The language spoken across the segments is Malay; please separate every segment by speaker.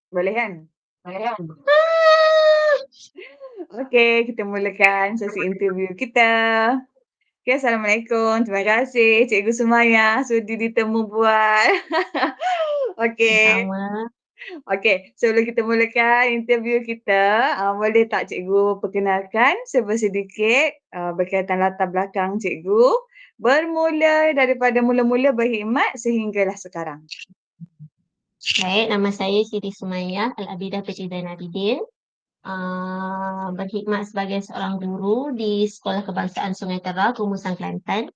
Speaker 1: Boleh kan?
Speaker 2: Boleh.
Speaker 1: Okey, kita mulakan sesi interview kita. Okey, Assalamualaikum. Terima kasih Cikgu Sumayya sudi ditemu buat. Okey.
Speaker 2: Sama.
Speaker 1: Okey, sebelum kita mulakan interview kita, boleh tak cikgu perkenalkan sedikit berkaitan latar belakang cikgu, bermula daripada mula-mula berkhidmat sehinggalah sekarang?
Speaker 2: Baik, nama saya Siti Sumayyah Al-Abidah binti Zainal Abidin. Berkhidmat sebagai seorang guru di Sekolah Kebangsaan Sungai Terah, Rumusan Kelantan.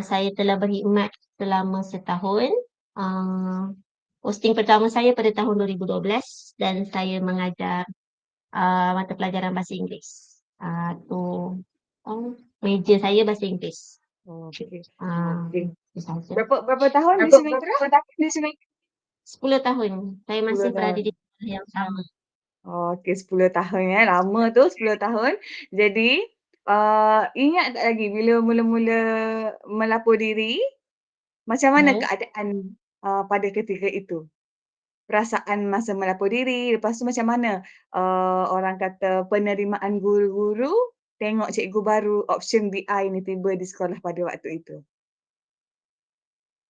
Speaker 2: Saya telah berkhidmat selama setahun. Posting pertama saya pada tahun 2012 dan saya mengajar mata pelajaran bahasa Inggeris. Tu meja saya bahasa Inggeris.
Speaker 1: Okey.
Speaker 2: Itu saja.
Speaker 1: Berapa tahun di Sumatera?
Speaker 2: 10 tahun. Saya
Speaker 1: 10
Speaker 2: masih berada
Speaker 1: tahun.
Speaker 2: di sekolah yang sama.
Speaker 1: Okey, 10 tahun ya, lama tu 10 tahun. Jadi, ingat tak lagi bila mula-mula melapor diri, macam mana
Speaker 2: Hmm.
Speaker 1: keadaan, pada ketika itu? Perasaan masa melapor diri, lepas tu macam mana, orang kata penerimaan guru-guru tengok cikgu baru option BI ni tiba di sekolah pada waktu itu?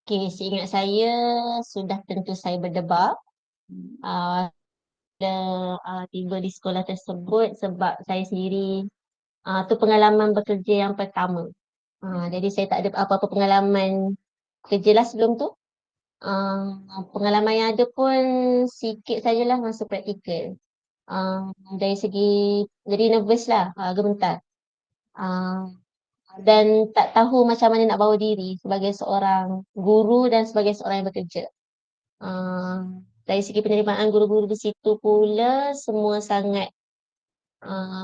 Speaker 2: Okey, seingat saya sudah tentu saya berdebar
Speaker 1: Hmm.
Speaker 2: uh, tiba di sekolah tersebut sebab saya sendiri tu pengalaman bekerja yang pertama. Jadi saya tak ada apa-apa pengalaman kerja lah sebelum tu. Pengalaman yang ada pun sikit sajalah masa praktikal. Dari segi jadi nervous lah, gemetar. Uh, dan tak tahu macam mana nak bawa diri sebagai seorang guru dan sebagai seorang yang bekerja. Dari segi penerimaan guru-guru di situ pula semua sangat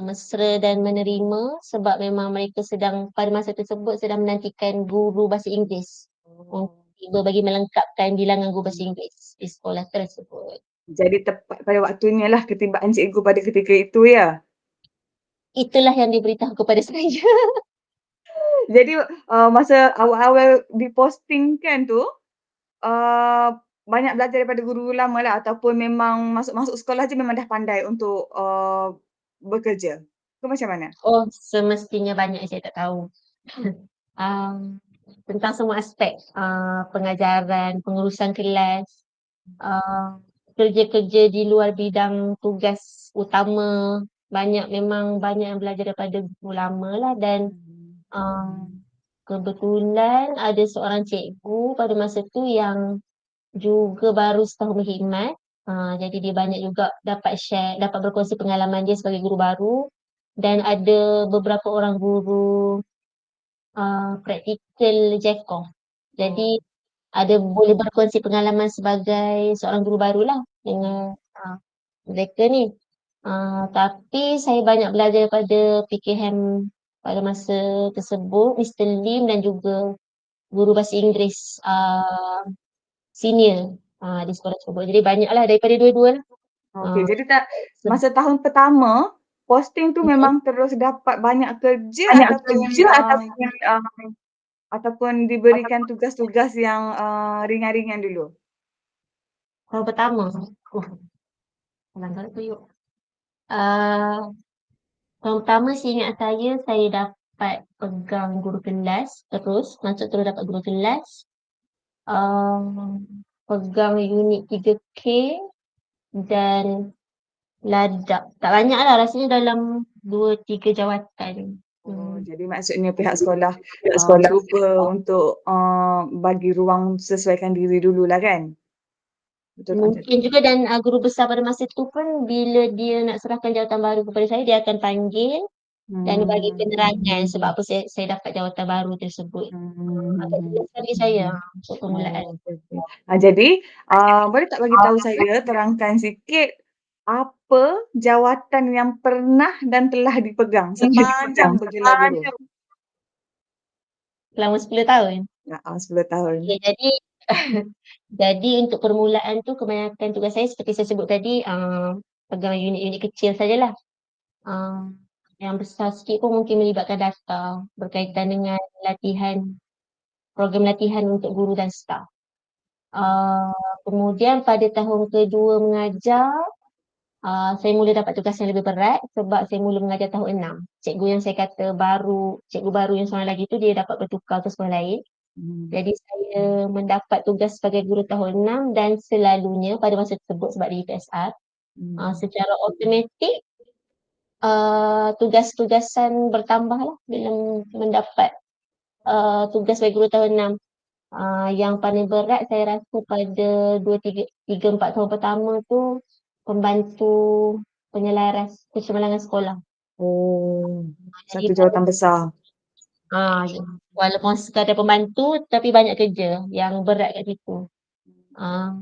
Speaker 2: mesra dan menerima sebab memang mereka sedang pada masa tersebut sedang menantikan guru bahasa Inggeris untuk
Speaker 1: Oh.
Speaker 2: tiba bagi melengkapkan bilangan guru bahasa Inggeris di sekolah tersebut.
Speaker 1: Jadi tepat pada waktunya lah ketibaan cikgu pada ketika itu ya?
Speaker 2: Itulah yang diberitahu kepada saya.
Speaker 1: Jadi, masa awal-awal dipostingkan tu, eee, banyak belajar daripada guru lama lah ataupun memang masuk-masuk sekolah je memang dah pandai untuk, bekerja? Ke macam mana?
Speaker 2: Oh, semestinya banyak saya tak tahu. Um, Tentang semua aspek pengajaran, pengurusan kelas, kerja-kerja di luar bidang tugas utama, memang banyak yang belajar daripada guru lama lah dan
Speaker 1: Mhm.
Speaker 2: kebetulan ada seorang cikgu pada masa tu yang juga baru setahun berkhidmat. Jadi dia banyak juga dapat berkongsi pengalaman dia sebagai guru baru dan ada beberapa orang guru praktikal Jevcom. Jadi
Speaker 1: Oh.
Speaker 2: ada boleh berkongsi pengalaman sebagai seorang guru baru lah dengan mereka ni. Tapi saya banyak belajar daripada PKM pada masa tersebut, Mr. Lim dan juga guru bahasa Inggeris senior di sekolah tersebut. Jadi banyaklah daripada dua-dua lah.
Speaker 1: Okey,
Speaker 2: Uh,
Speaker 1: jadi tak
Speaker 2: se-
Speaker 1: masa tahun pertama, posting tu
Speaker 2: Mhm.
Speaker 1: memang terus dapat banyak kerja
Speaker 2: Banyak
Speaker 1: ataupun,
Speaker 2: kerja ataupun
Speaker 1: ataupun diberikan tugas-tugas yang, ringan-ringan dulu?
Speaker 2: tahun pertama. Oh, kadang-kadang tu yuk. Uh, Tahun pertama seingat saya dapat pegang guru kelas terus dapat guru kelas. Pegang unit 3K dan ladap. Tak banyak lah rasanya dalam 2-3 jawatan.
Speaker 1: Oh, jadi maksudnya pihak sekolah,
Speaker 2: Dekat sekolah.
Speaker 1: cuba untuk, bagi ruang sesuaikan diri dululah kan? Betul tak macam
Speaker 2: Mungkin
Speaker 1: tu?
Speaker 2: juga dan guru besar pada masa tu pun bila dia nak serahkan jawatan baru kepada saya, dia akan panggil dan bagi
Speaker 1: Hmm.
Speaker 2: penerangan sebab apa saya dapat jawatan baru tersebut. Agak
Speaker 1: Mhm.
Speaker 2: jelas bagi saya untuk permulaan.
Speaker 1: Oh, okey okey. Jadi, boleh tak bagi tahu saya, terangkan sikit apa jawatan yang pernah dan telah dipegang sepanjang bergelar guru?
Speaker 2: Sepanjang selama 10 tahun.
Speaker 1: Heeh, 10 tahun.
Speaker 2: Okey, jadi jadi untuk permulaan tu kebanyakan tugas saya seperti saya sebut tadi, pegang unit-unit kecil sajalah. Yang besar sikit pun mungkin melibatkan data berkaitan dengan program latihan untuk guru dan staf. Kemudian pada tahun kedua mengajar, saya mula dapat tugas yang lebih berat sebab saya mula mengajar tahun 6. Cikgu yang saya kata cikgu baru yang seorang lagi tu dia dapat bertukar ke sekolah lain.
Speaker 1: Hmm.
Speaker 2: Jadi saya mendapat tugas sebagai guru tahun 6 dan selalunya pada masa tersebut sebab di PSR,
Speaker 1: Hmm.
Speaker 2: secara automatik tugas-tugasan bertambahlah bila mendapat tugas sebagai guru tahun 6. Yang paling berat saya rasa pada 4 tahun pertama tu pembantu penyelaras kecemerlangan sekolah.
Speaker 1: Oh,
Speaker 2: Jadi
Speaker 1: satu jawatan besar.
Speaker 2: ah, walaupun sekadar pembantu tapi banyak kerja yang berat kat situ. Ah,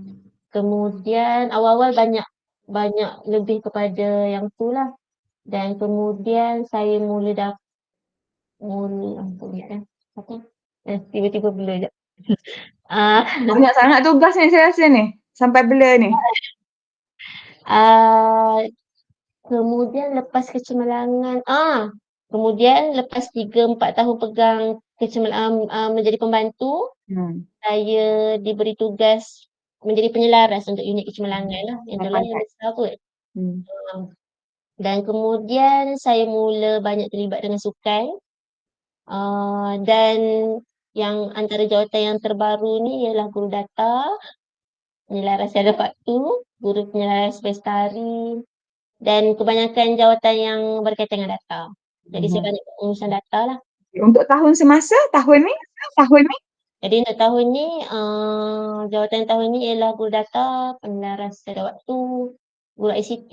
Speaker 2: Kemudian awal-awal banyak banyak lebih kepada yang tu lah. Dan kemudian saya apa ingat kan? Apa? Tiba-tiba blur jap. Ah,
Speaker 1: Banyak sangat tugas ni saya rasa ni, sampai blur ni.
Speaker 2: ah, kemudian lepas 3 4 tahun pegang menjadi pembantu,
Speaker 1: Hmm.
Speaker 2: saya diberi tugas menjadi penyelaras untuk unit kecemerlangan lah, yang tu lah yang
Speaker 1: Pandai.
Speaker 2: besar kot.
Speaker 1: Hmm.
Speaker 2: Um, dan kemudian saya mula banyak terlibat dengan sukan, dan yang antara jawatan yang terbaru ni ialah guru data, penyelaras tiada waktu, guru penyelaras bestari dan kebanyakan jawatan yang berkaitan dengan data. Jadi saya
Speaker 1: Mhm.
Speaker 2: banyak pengurusan data lah.
Speaker 1: Untuk tahun semasa, tahun ni? Tahun ni?
Speaker 2: Jadi untuk tahun ni, jawatan tahun ni ialah guru data, penyelaras tiada waktu, guru ICT,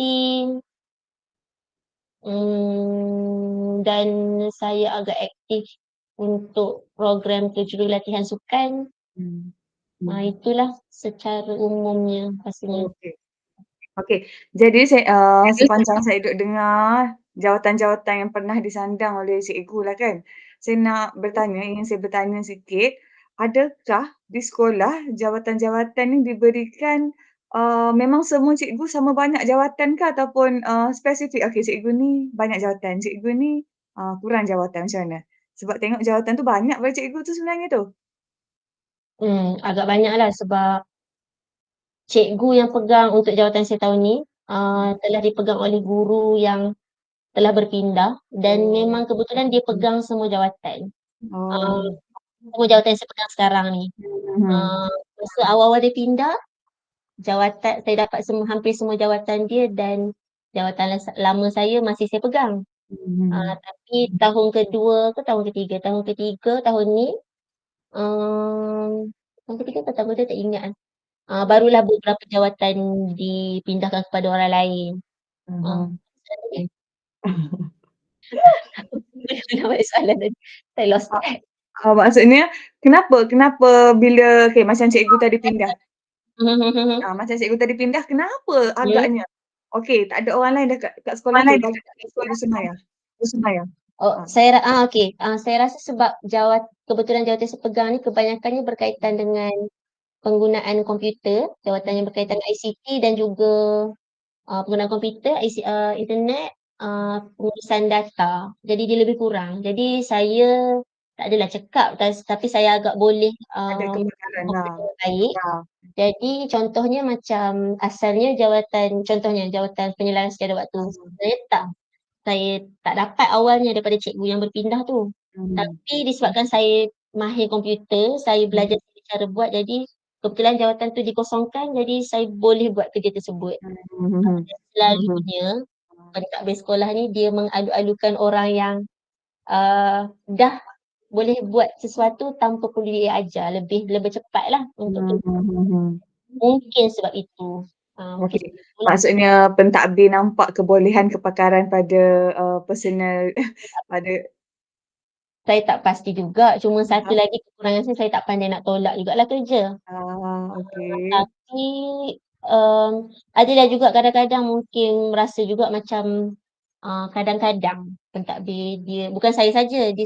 Speaker 2: dan saya agak aktif untuk program kejurulatihan sukan.
Speaker 1: Hmm.
Speaker 2: Itulah secara umumnya pastinya.
Speaker 1: Okey. Okey, jadi saya, sepanjang saya duk dengar jawatan-jawatan yang pernah disandang oleh cikgu lah kan, saya nak bertanya, ingin saya bertanya sikit, adakah di sekolah jawatan-jawatan ni diberikan, memang semua cikgu sama banyak jawatan ke ataupun, spesifik, okey cikgu ni banyak jawatan, cikgu ni, kurang jawatan, macam mana? Sebab tengok jawatan tu banyak pada cikgu tu sebenarnya tu.
Speaker 2: Agak banyaklah sebab cikgu yang pegang untuk jawatan saya tahun ni,
Speaker 1: Hmm.
Speaker 2: telah dipegang oleh guru yang telah berpindah dan
Speaker 1: Oh.
Speaker 2: memang kebetulan dia pegang semua jawatan.
Speaker 1: Oh.
Speaker 2: Uh, Semua jawatan yang saya pegang sekarang ni.
Speaker 1: Mhm.
Speaker 2: Masa awal-awal dia pindah, saya dapat hampir semua jawatan dia dan jawatan lama saya masih saya pegang.
Speaker 1: Mhm.
Speaker 2: Tapi tahun ketiga tahun ni, um, tahun ketiga atau tahun kedua tak ingat. Barulah beberapa jawatan dipindahkan kepada orang lain. Uh,
Speaker 1: Mhm.
Speaker 2: Mana soalan tadi? Saya lost
Speaker 1: Ah,
Speaker 2: track.
Speaker 1: maksudnya kenapa bila okey macam cikgu tadi pindah, macam cikgu tadi pindah kenapa
Speaker 2: Hmm.
Speaker 1: agaknya okey tak ada orang lain dah kat sekolah tu,
Speaker 2: Online
Speaker 1: banyak cikgu semaya?
Speaker 2: Sembayang. Oh,
Speaker 1: Ah.
Speaker 2: okey. Saya rasa sebab kebetulan jawatan saya pegang ni kebanyakannya berkaitan dengan penggunaan komputer, jawatan yang berkaitan dengan ICT dan juga penggunaan komputer, internet, pengurusan data. Jadi dia lebih kurang. Jadi saya tak adalah cekap tapi saya agak boleh
Speaker 1: Ada kepakaran lah.
Speaker 2: komputer baik.
Speaker 1: Ya.
Speaker 2: Jadi contohnya macam contohnya jawatan penyelaras tiada waktu. Saya tak dapat awalnya daripada cikgu yang berpindah tu.
Speaker 1: Hmm.
Speaker 2: Tapi disebabkan saya mahir komputer, saya
Speaker 1: Hmm.
Speaker 2: belajar cara buat jadi kebetulan jawatan tu dikosongkan jadi saya boleh buat kerja tersebut.
Speaker 1: Mhm.
Speaker 2: Selalunya pentadbir sekolah ni dia mengalu-alukan orang yang dah boleh buat sesuatu tanpa perlu dia ajar, lebih lebih cepatlah untuk
Speaker 1: Mhm. Mhm.
Speaker 2: mungkin sebab itu. Mungkin
Speaker 1: Okey,
Speaker 2: sebab itulah.
Speaker 1: maksudnya pentadbir nampak kebolehan kepakaran pada, personal pada
Speaker 2: Saya tak pasti juga, cuma satu lagi kekurangan saya tak pandai nak tolak jugalah kerja.
Speaker 1: okey.
Speaker 2: Tapi, um, adalah juga kadang-kadang mungkin merasa juga macam, kadang-kadang pentadbir dia bukan saya saja, dia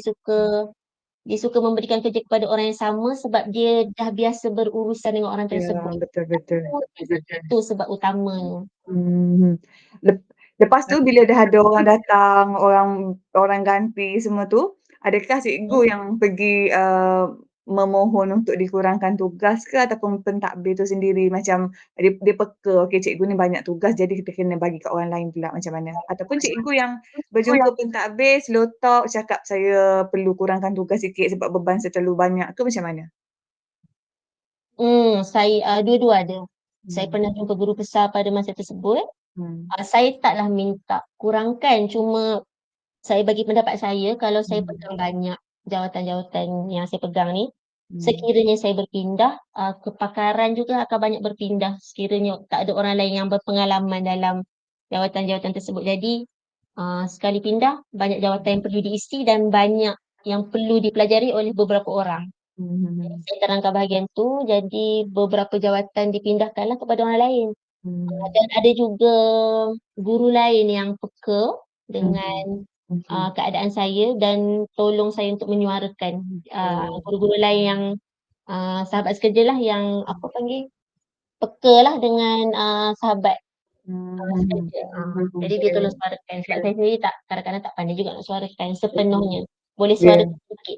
Speaker 2: suka memberikan kerja kepada orang yang sama sebab dia dah biasa berurusan dengan orang
Speaker 1: Ya,
Speaker 2: tersebut.
Speaker 1: betul betul.
Speaker 2: Itu sebab utamanya.
Speaker 1: Mhm. Lep lepas tu bila dah ada orang datang, orang orang ganti semua tu, adakah cikgu
Speaker 2: Mhm.
Speaker 1: yang pergi, memohon untuk dikurangkan tugas ke ataupun pentadbir tu sendiri macam dia peka, "Okey cikgu ni banyak tugas jadi kita kena bagi kat orang lain pula," macam mana? Ataupun cikgu yang berjumpa pentadbir, slow talk, cakap, "Saya perlu kurangkan tugas sikit sebab beban saya terlalu banyak," ke macam mana?
Speaker 2: Saya, dua-dua ada. Saya
Speaker 1: Hmm.
Speaker 2: pernah jumpa guru besar pada masa tersebut,
Speaker 1: Hmm.
Speaker 2: saya taklah minta kurangkan, cuma saya bagi pendapat saya kalau saya
Speaker 1: Hmm.
Speaker 2: pegang banyak jawatan-jawatan yang saya pegang ni,
Speaker 1: Hmm.
Speaker 2: sekiranya saya berpindah, kepakaran juga akan banyak berpindah sekiranya tak ada orang lain yang berpengalaman dalam jawatan-jawatan tersebut. Jadi, sekali pindah, banyak jawatan yang perlu diisi dan banyak yang perlu dipelajari oleh beberapa orang.
Speaker 1: Hmm. Hmm.
Speaker 2: Saya terangkan bahagian tu, jadi beberapa jawatan dipindahkanlah kepada orang lain. Dan
Speaker 1: Hmm.
Speaker 2: ada juga guru lain yang peka
Speaker 1: Hmm.
Speaker 2: dengan keadaan saya dan tolong saya untuk menyuarakan.
Speaker 1: Oh.
Speaker 2: Guru-guru lain yang sahabat sekerja lah yang apa panggil, peka lah dengan sahabat
Speaker 1: Hmm.
Speaker 2: sekerja. Jadi dia tolong suarakan sebab saya sendiri tak kadang-kadang tak pandai juga nak suarakan sepenuhnya. Boleh
Speaker 1: Ya.
Speaker 2: suarakan sikit.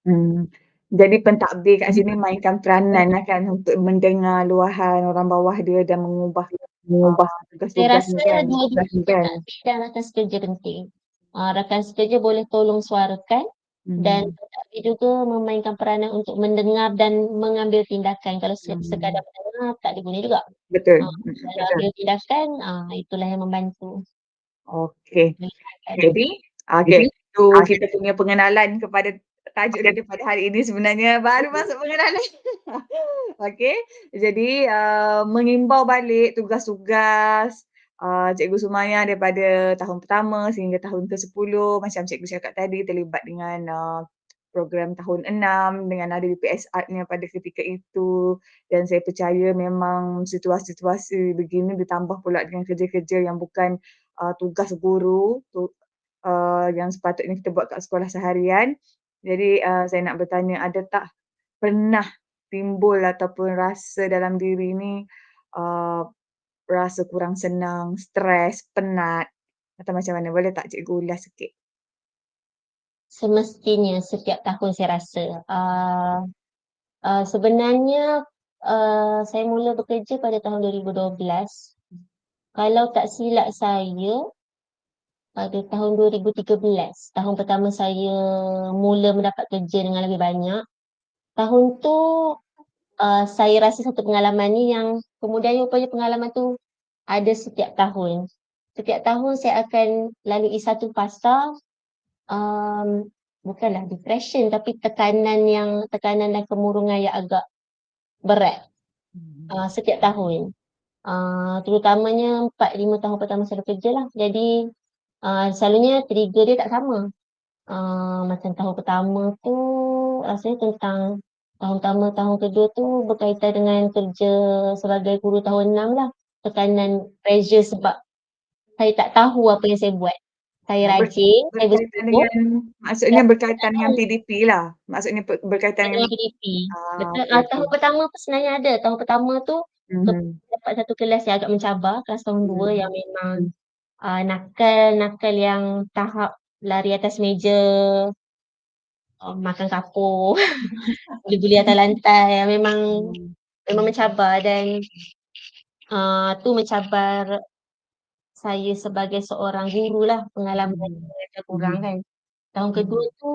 Speaker 1: Hmm. Jadi pentadbir kat sini mainkan peranan lah kan untuk mendengar luahan orang bawah dia dan mengubah
Speaker 2: Saya
Speaker 1: tugas-tugas ni
Speaker 2: rasa
Speaker 1: kan.
Speaker 2: dua-duanya pentadbir dan rakan sekerja penting. Rakan sekerja boleh tolong suarakan dan
Speaker 1: Hmm.
Speaker 2: pentadbir juga memainkan peranan untuk mendengar dan mengambil tindakan. Kalau sekadar
Speaker 1: Hmm.
Speaker 2: mendengar tak ada guna juga.
Speaker 1: Betul.
Speaker 2: Kalau ambil tindakan, itulah yang membantu.
Speaker 1: Okey.
Speaker 2: Mengingatkan.
Speaker 1: Jadi, okey, itu kita punya pengenalan kepada tajuk kita pada hari ini sebenarnya baru masuk pengenalan. Okey, jadi, mengimbau balik tugas-tugas, Cikgu Sumayya daripada tahun pertama sehingga tahun ke-10 macam cikgu cakap tadi terlibat dengan, program tahun 6 dengan ada UPS Art-nya pada ketika itu dan saya percaya memang situasi-situasi begini ditambah pula dengan kerja-kerja yang bukan, tugas guru yang sepatutnya kita buat kat sekolah seharian. Jadi, saya nak bertanya, ada tak pernah timbul ataupun rasa dalam diri ni, eee, rasa kurang senang, stres, penat atau macam mana? Boleh tak cikgu ulas sikit?
Speaker 2: Semestinya setiap tahun saya rasa. Sebenarnya saya mula bekerja pada tahun 2012. Kalau tak silap saya, pada tahun 2013, tahun pertama saya mula mendapat kerja dengan lebih banyak. Tahun tu saya rasa satu pengalaman ni yang kemudian rupanya pengalaman tu ada setiap tahun. Setiap tahun saya akan lalui satu fasa, bukanlah depression tapi tekanan dan kemurungan yang agak berat
Speaker 1: Mhm.
Speaker 2: setiap tahun. Terutamanya 4, 5 tahun pertama saya bekerja lah. Jadi selalunya trigger dia tak sama. Macam tahun pertama tu rasanya tentang tahun pertama, tahun kedua tu berkaitan dengan kerja sebagai guru tahun 6 lah. Tekanan, pressure sebab saya tak tahu apa yang saya buat. Saya
Speaker 1: Ah,
Speaker 2: rajin, saya
Speaker 1: berkaitan
Speaker 2: bersungguh,
Speaker 1: dengan maksudnya
Speaker 2: tapi saya tak
Speaker 1: berkaitan dengan
Speaker 2: tahu
Speaker 1: PDP lah? Maksudnya berkaitan dengan
Speaker 2: dengan PDP. Betul,
Speaker 1: okey okey.
Speaker 2: tahun pertama tu sebenarnya ada. Tahun pertama tu
Speaker 1: Mhm.
Speaker 2: dapat satu kelas yang agak mencabar, kelas tahun 2
Speaker 1: Mhm.
Speaker 2: yang memang nakal yang tahap lari atas meja, makan kapur, buli-buli atas lantai yang memang
Speaker 1: Mhm.
Speaker 2: memang mencabar dan tu mencabar saya sebagai seorang guru lah, pengalaman
Speaker 1: Mhm.
Speaker 2: mengajar kurang
Speaker 1: Mhm.
Speaker 2: kan. Tahun kedua
Speaker 1: Mhm.
Speaker 2: tu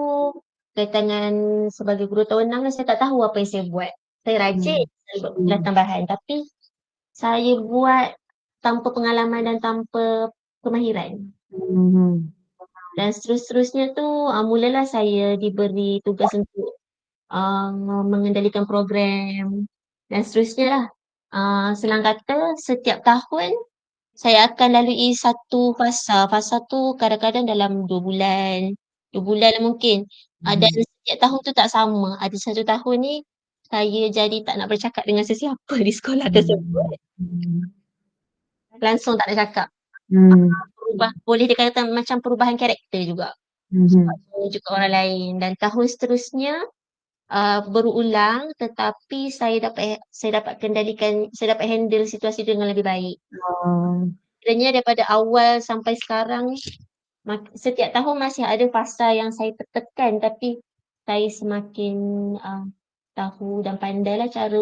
Speaker 2: berkaitan dengan sebagai guru tahun 6 kan saya tak tahu apa yang saya buat. Saya rajin,
Speaker 1: Mhm.
Speaker 2: saya buat kelas tambahan tapi saya buat tanpa pengalaman dan tanpa kemahiran.
Speaker 1: Mhm.
Speaker 2: Dan seterus-terusnya tu, mulalah saya diberi tugas untuk, uh, mengendalikan program dan seterusnya lah. Senang kata setiap tahun saya akan lalui satu fasa. Fasa tu kadang-kadang dalam 2 bulan, 2 bulan lah mungkin. Dan
Speaker 1: Mhm.
Speaker 2: setiap tahun tu tak sama. Ada satu tahun ni saya jadi tak nak bercakap dengan sesiapa di sekolah tersebut.
Speaker 1: Mhm. Mhm.
Speaker 2: Langsung tak nak cakap.
Speaker 1: Mhm.
Speaker 2: Boleh dikatakan macam perubahan karakter juga. Sebab
Speaker 1: Mhm.
Speaker 2: menunjuk ke orang lain dan tahun seterusnya berulang tetapi saya dapat kendalikan, saya dapat handle situasi tu dengan lebih baik.
Speaker 1: Oh.
Speaker 2: Kiranya daripada awal sampai sekarang setiap tahun masih ada fasa yang saya tertekan tapi saya semakin tahu dan pandailah cara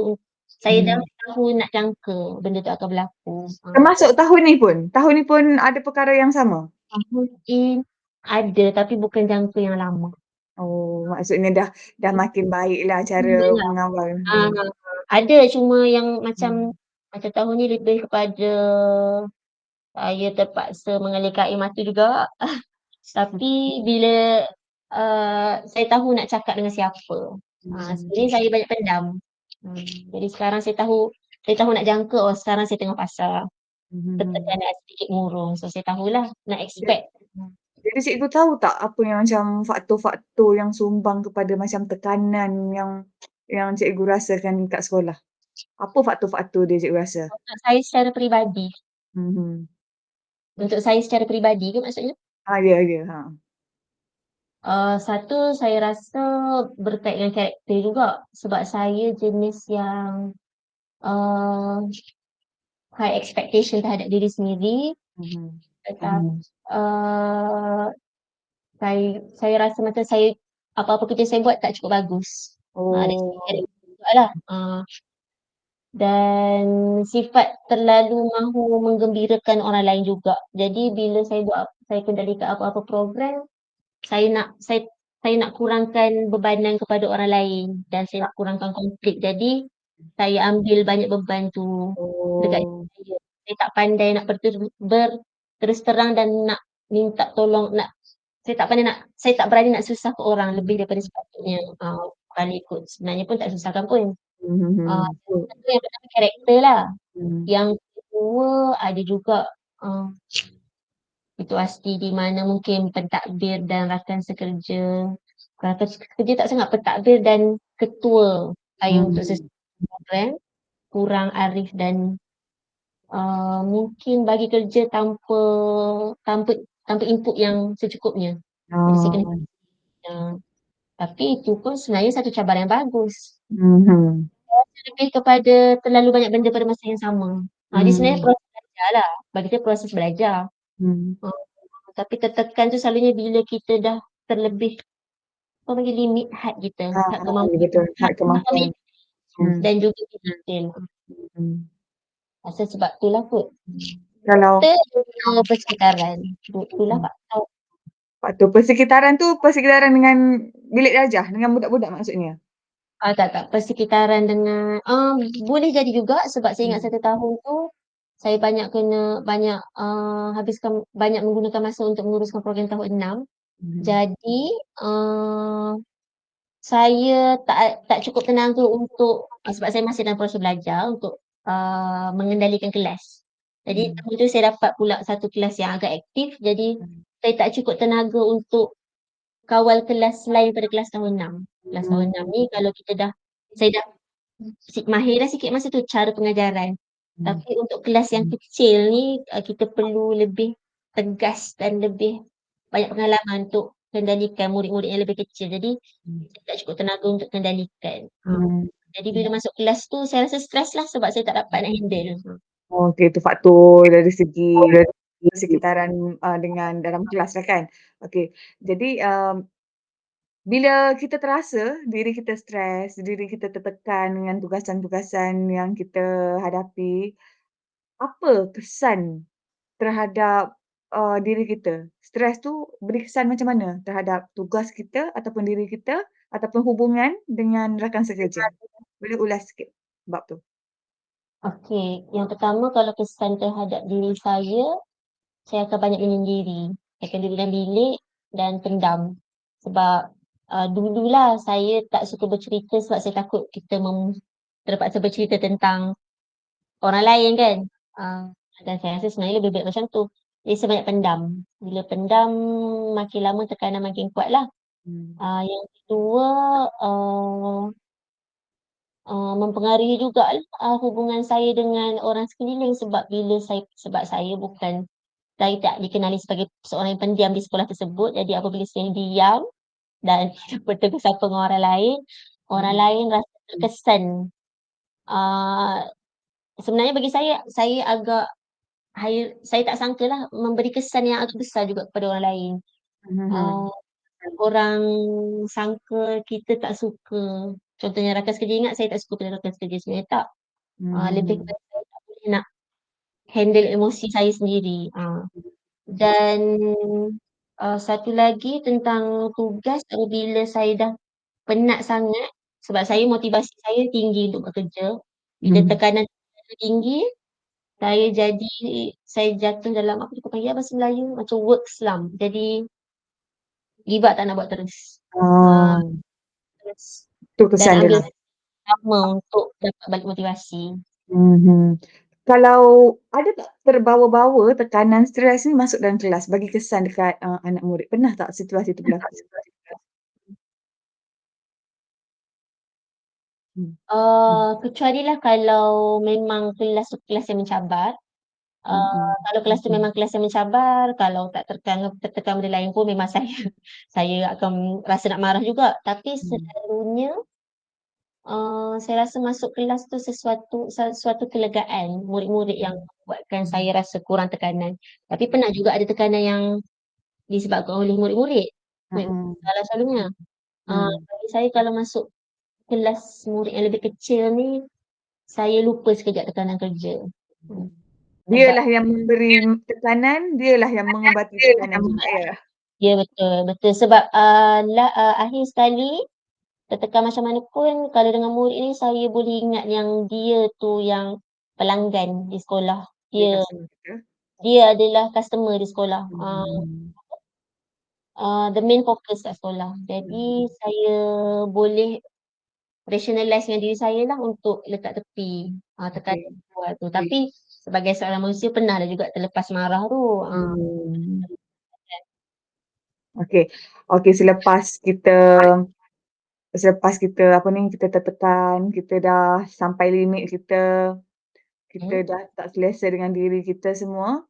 Speaker 2: saya dah
Speaker 1: Mhm.
Speaker 2: tahu nak jangka benda tu akan berlaku.
Speaker 1: Termasuk tahun ni pun? Tahun ni pun ada perkara yang sama?
Speaker 2: Mungkin ada tapi bukan jangka yang lama.
Speaker 1: Oh, maksudnya dah makin baiklah cara
Speaker 2: Alhamdulillah.
Speaker 1: mengawal.
Speaker 2: Ah, ada cuma yang macam
Speaker 1: Hmm.
Speaker 2: macam tahun ni lebih kepada saya terpaksa mengalirkan air mata juga. Tapi bila saya tahu nak cakap dengan siapa.
Speaker 1: Hmm.
Speaker 2: Sebenarnya saya banyak pendam. Jadi sekarang saya tahu nak jangka, oh sekarang saya tengah pasar.
Speaker 1: Mhm.
Speaker 2: Tekanan sedikit murung. So saya tahulah nak
Speaker 1: Ja
Speaker 2: expect.
Speaker 1: jadi cikgu tahu tak apa yang macam faktor-faktor yang sumbang kepada macam tekanan yang cikgu rasakan kat sekolah? Apa faktor-faktor dia cikgu rasa?
Speaker 2: Untuk saya secara peribadi.
Speaker 1: Mhm.
Speaker 2: Untuk saya secara peribadi ke maksudnya?
Speaker 1: Ya ya, ha.
Speaker 2: Satu saya rasa berkait dengan karakter juga. Sebab saya jenis yang uh, high expectation terhadap diri sendiri.
Speaker 1: Mhm.
Speaker 2: Tetapi uh, saya rasa macam saya apa-apa kerja saya buat tak cukup bagus. Dari segi
Speaker 1: Oh.
Speaker 2: karakter jugalah. Dan sifat terlalu mahu menggembirakan orang lain juga. Jadi bila saya kendalikan apa-apa program, saya nak saya nak kurangkan bebanan kepada orang lain dan saya nak kurangkan konflik. Jadi saya ambil banyak beban tu dekat
Speaker 1: Oh.
Speaker 2: diri saya. Saya tak pandai nak berterus terang dan nak minta tolong, saya tak berani nak susahkan orang lebih daripada sepatutnya. Kalau ikut sebenarnya pun tak susahkan pun.
Speaker 1: Mhm. Betul.
Speaker 2: Satu yang pertama karakter lah.
Speaker 1: Mhm.
Speaker 2: Yang kedua ada juga uh, situasi di mana mungkin pentadbir dan rakan sekerja. Rakan sekerja tak sangat, pentadbir dan ketua saya untuk
Speaker 1: Mhm.
Speaker 2: sesuatu program kurang arif dan mungkin bagi kerja tanpa tanpa input yang secukupnya. Jadi saya kena
Speaker 1: Oh.
Speaker 2: uh, tapi itu pun sebenarnya satu cabaran yang bagus.
Speaker 1: Mhm.
Speaker 2: Lebih kepada terlalu banyak benda pada masa yang sama. Dia sebenarnya
Speaker 1: Mmm.
Speaker 2: proses belajar lah. Bagi saya proses belajar.
Speaker 1: Mhm.
Speaker 2: Uh, tapi tertekan tu selalunya bila kita dah terlebih, apa panggil, limit had kita, had
Speaker 1: Ya
Speaker 2: kemampuan,
Speaker 1: betul,
Speaker 2: had
Speaker 1: had kemampuan.
Speaker 2: dan juga disiplin.
Speaker 1: Mhm.
Speaker 2: Rasa sebab itulah kot.
Speaker 1: Kalau
Speaker 2: Faktor persekitaran. Itulah
Speaker 1: mhm.
Speaker 2: faktor.
Speaker 1: Faktor persekitaran tu, persekitaran dengan bilik darjah, dengan budak-budak maksudnya?
Speaker 2: Tak. Persekitaran dengan, boleh jadi juga sebab saya ingat
Speaker 1: Hmm.
Speaker 2: satu tahun tu, saya banyak menggunakan masa untuk menguruskan program tahun 6.
Speaker 1: Mhm.
Speaker 2: Jadi, saya tak cukup tenaga untuk, sebab saya masih dalam proses belajar untuk, mengendalikan kelas. Jadi
Speaker 1: Mhm.
Speaker 2: tahun tu saya dapat pula satu kelas yang agak aktif, jadi
Speaker 1: Mhm.
Speaker 2: saya tak cukup tenaga untuk kawal kelas lain pada kelas tahun 6. Kelas tahun 6 ni
Speaker 1: Mmm.
Speaker 2: kalau saya dah mahir dah sikit masa tu cara pengajaran.
Speaker 1: Mhm.
Speaker 2: Tapi untuk kelas yang kecil ni, kita perlu lebih tegas dan lebih banyak pengalaman untuk kendalikan murid-murid yang lebih kecil. Jadi
Speaker 1: Mhm.
Speaker 2: saya tak cukup tenaga untuk kendalikan.
Speaker 1: Mmm.
Speaker 2: Jadi bila masuk kelas tu saya rasa stres lah sebab saya tak dapat nak handle.
Speaker 1: Okey, itu faktor dari segi persekitaran, dengan dalam kelas lah kan? Okey, jadi, bila kita terasa diri kita stres, diri kita tertekan dengan tugasan-tugasan yang kita hadapi, apa kesan terhadap, diri kita? Stres tu beri kesan macam mana terhadap tugas kita ataupun diri kita ataupun hubungan dengan rakan sekerja? Boleh ulas sikit bab tu?
Speaker 2: Okey, yang pertama kalau kesan terhadap diri saya akan banyak menyendiri. Saya akan duduk dalam bilik dan pendam. Sebab dululah saya tak suka bercerita sebab saya takut kita terpaksa bercerita tentang orang lain kan. Uh, dan saya rasa sebenarnya lebih baik macam tu. Jadi saya banyak pendam. Bila pendam makin lama tekanan makin kuat lah.
Speaker 1: Hmm.
Speaker 2: Yang kedua, uh, mempengaruhi jugalah hubungan saya dengan orang sekeliling sebab saya tak dikenali sebagai seorang yang pendiam di sekolah tersebut. Jadi apabila saya diam dan tidak bertegur sapa dengan orang
Speaker 1: Mhm.
Speaker 2: lain rasa terkesan. Uh, Sebenarnya bagi saya agak saya tak sangkalah memberi kesan yang agak besar juga kepada orang lain.
Speaker 1: Mhm.
Speaker 2: Uh, Orang sangka kita tak suka. contohnya rakan sekerja ingat saya tak suka pada rakan sekerja, sebenarnya tak. Lebih
Speaker 1: Hmm.
Speaker 2: kepada saya tak boleh nak handle emosi saya sendiri. Dan, satu lagi tentang tugas apabila saya dah penat sangat, sebab saya motivasi saya tinggi untuk bekerja. Bila
Speaker 1: Mhm.
Speaker 2: tekanan terlalu tinggi, saya jadi saya jatuh dalam apa kita panggil bahasa Melayu, macam work slump. Jadi give up tak nak buat terus. Ah,
Speaker 1: Oh,
Speaker 2: terus
Speaker 1: itu
Speaker 2: dan
Speaker 1: kesan dia
Speaker 2: ambil
Speaker 1: lah.
Speaker 2: lama untuk dapat balik motivasi.
Speaker 1: Mhm. Kalau ada tak terbawa-bawa tekanan stres ni masuk dalam kelas bagi kesan dekat, anak murid? Pernah tak situasi itu berlaku? Hmm.
Speaker 2: Kecualilah kalau memang kelas tu kelas yang mencabar.
Speaker 1: Mhm.
Speaker 2: Kalau kelas tu memang kelas yang mencabar, kalau tak tertekan benda lain pun memang saya saya akan rasa nak marah juga. Tapi
Speaker 1: Hmm.
Speaker 2: selalunya, saya rasa masuk kelas tu sesuatu kelegaan, murid-murid yang membuatkan saya rasa kurang tekanan. Tapi pernah juga ada tekanan yang disebabkan oleh murid-murid. Murid-murid
Speaker 1: Mhm.
Speaker 2: salah selalunya.
Speaker 1: Hmm.
Speaker 2: Bagi saya kalau masuk kelas murid yang lebih kecil ni, saya lupa sekejap tekanan kerja. Hmm, sebab
Speaker 1: Dialah yang memberi tekanan, dialah yang mengobati tekanan juga ya?
Speaker 2: ya betul betul sebab, akhir sekali tertekan macam mana pun kalau dengan murid ni saya boleh ingat yang dia tu yang pelanggan di sekolah.
Speaker 1: Dia
Speaker 2: Dia
Speaker 1: customer kita.
Speaker 2: dia adalah customer di sekolah,
Speaker 1: Mhm.
Speaker 2: the main focus kat sekolah. Jadi
Speaker 1: Mhm.
Speaker 2: saya boleh rationalize dengan diri saya lah untuk letak tepi, tekanan
Speaker 1: Okey.
Speaker 2: awal tu. Tapi sebagai seorang manusia pernahlah juga terlepas marah tu,
Speaker 1: Hmm. Okey. Okey, selepas kita apa ni, kita tertekan, kita dah sampai limit kita, kita
Speaker 2: mhm.
Speaker 1: dah tak selesa dengan diri kita semua,